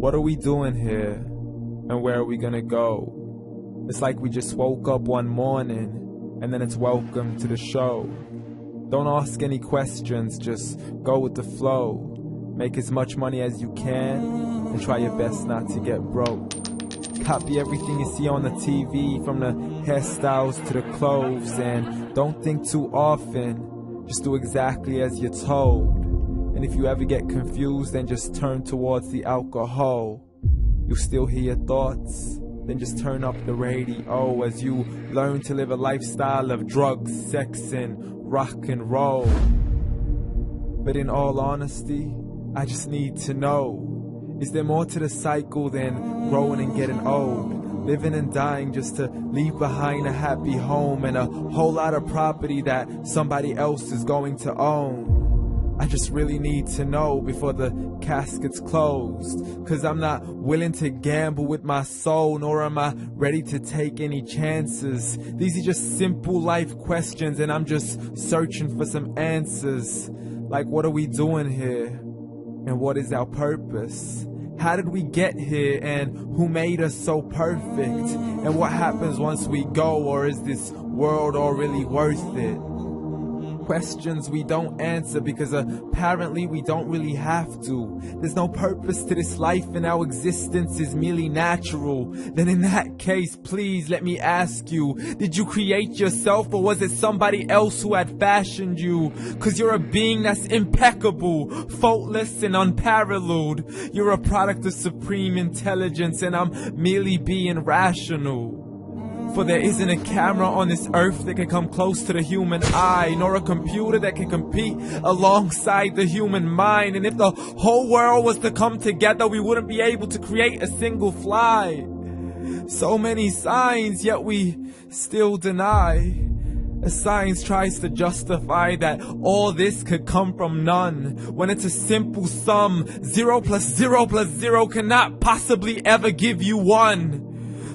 What are we doing here? And where are we gonna go? It's like we just woke up one morning, and then it's welcome to the show. Don't ask any questions, just go with the flow. Make as much money as you can, and try your best not to get broke. Copy everything you see on the TV, from the hairstyles to the clothes, and don't think too often, just do exactly as you're told. And if you ever get confused, then just turn towards the alcohol. You still hear your thoughts? Then just turn up the radio as you learn to live a lifestyle of drugs, sex, and rock and roll. But in all honesty, I just need to know, is there more to the cycle than growing and getting old? Living and dying just to leave behind a happy home and a whole lot of property that somebody else is going to own. I just really need to know before the casket's closed, 'cause I'm not willing to gamble with my soul, nor am I ready to take any chances. These are just simple life questions, and I'm just searching for some answers. Like, what are we doing here? And what is our purpose? How did we get here, and who made us so perfect? And what happens once we go, or is this world all really worth it? Questions we don't answer because apparently we don't really have to. There's no purpose to this life and our existence is merely natural. Then in that case, please let me ask you, did you create yourself, or was it somebody else who had fashioned you? 'Cause you're a being that's impeccable, faultless and unparalleled. You're a product of supreme intelligence, and I'm merely being rational. For there isn't a camera on this earth that can come close to the human eye, nor a computer that can compete alongside the human mind. And if the whole world was to come together, we wouldn't be able to create a single fly. So many signs, yet we still deny. As science tries to justify that all this could come from none, when it's a simple sum. 0 plus 0 plus 0 cannot possibly ever give you 1.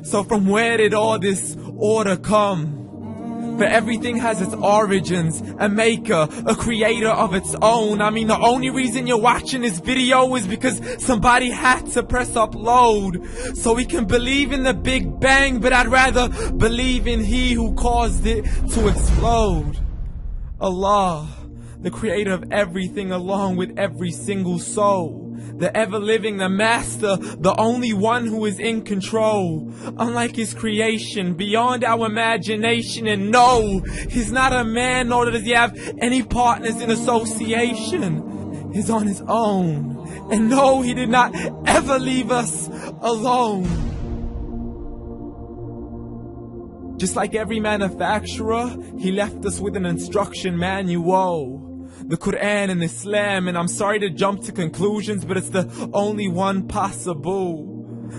So from where did all this order come? For everything has its origins, a maker, a creator of its own. I mean, the only reason you're watching this video is because somebody had to press upload. So we can believe in the Big Bang, but I'd rather believe in He who caused it to explode. Allah, the creator of everything along with every single soul. The ever-living, the master, the only one who is in control. Unlike his creation, beyond our imagination. And no, he's not a man, nor does he have any partners in association. He's on his own. And no, he did not ever leave us alone. Just like every manufacturer, he left us with an instruction manual. The Quran and Islam, and I'm sorry to jump to conclusions, but it's the only one possible.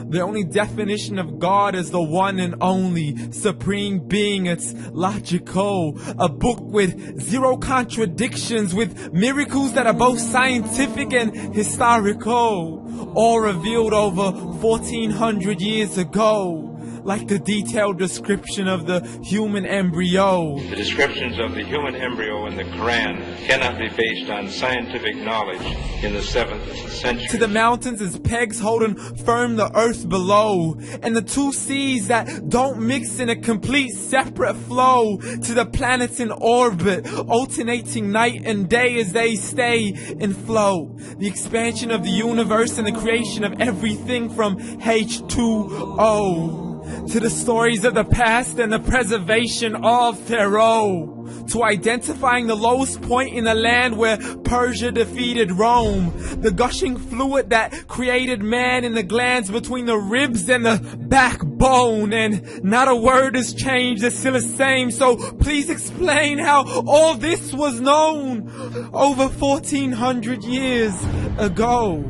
The only definition of God is the one and only supreme being. It's logical, a book with 0 contradictions, with miracles that are both scientific and historical, all revealed over 1400 years ago. Like the detailed description of the human embryo. The descriptions of the human embryo in the Quran cannot be based on scientific knowledge in the 7th century. To the mountains as pegs holding firm the earth below, and the 2 seas that don't mix in a complete separate flow. To the planets in orbit, alternating night and day as they stay in flow. The expansion of the universe and the creation of everything from H2O. To the stories of the past and the preservation of Pharaoh. To identifying the lowest point in the land where Persia defeated Rome. The gushing fluid that created man in the glands between the ribs and the backbone. And not a word has changed, it's still the same. So please explain how all this was known over 1400 years ago.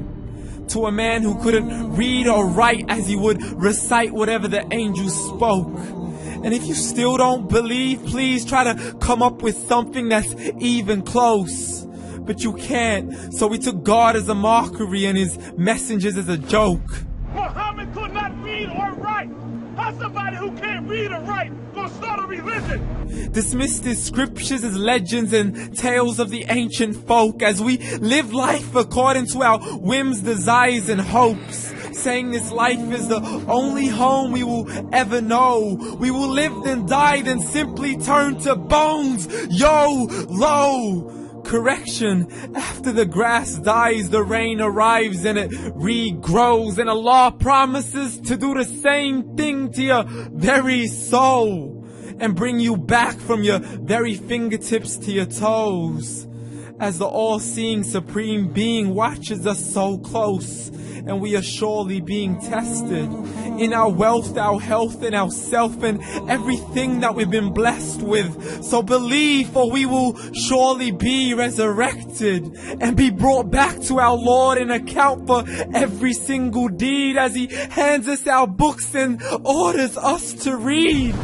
To a man who couldn't read or write, as he would recite whatever the angels spoke. And if you still don't believe, please try to come up with something that's even close. But you can't, so we took God as a mockery and his messengers as a joke. Muhammad could not read or write. How's somebody who can't read or write gonna start a religion? Dismissed his scriptures as legends and tales of the ancient folk, as we live life according to our whims, desires, and hopes. saying this life is the only home we will ever know. We will live then die, then simply turn to bones. YOLO! Correction, after the grass dies, the rain arrives and it regrows, and Allah promises to do the same thing to your very soul and bring you back from your very fingertips to your toes, as the all-seeing supreme being watches us so close, and we are surely being tested in our wealth, our health, and our self, and everything that we've been blessed with. So believe, for we will surely be resurrected and be brought back to our Lord and account for every single deed, as He hands us our books and orders us to read.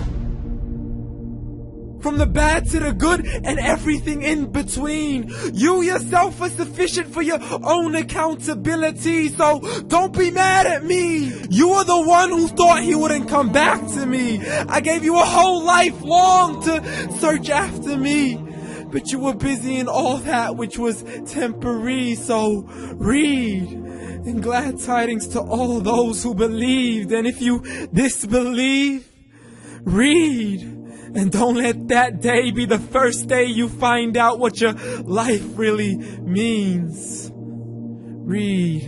From the bad to the good and everything in between. You yourself are sufficient for your own accountability, so don't be mad at me. You are the one who thought He wouldn't come back to me. I gave you a whole life long to search after me, but you were busy in all that which was temporary. So read, and glad tidings to all those who believed. And if you disbelieve, read. And don't let that day be the first day you find out what your life really means. Read.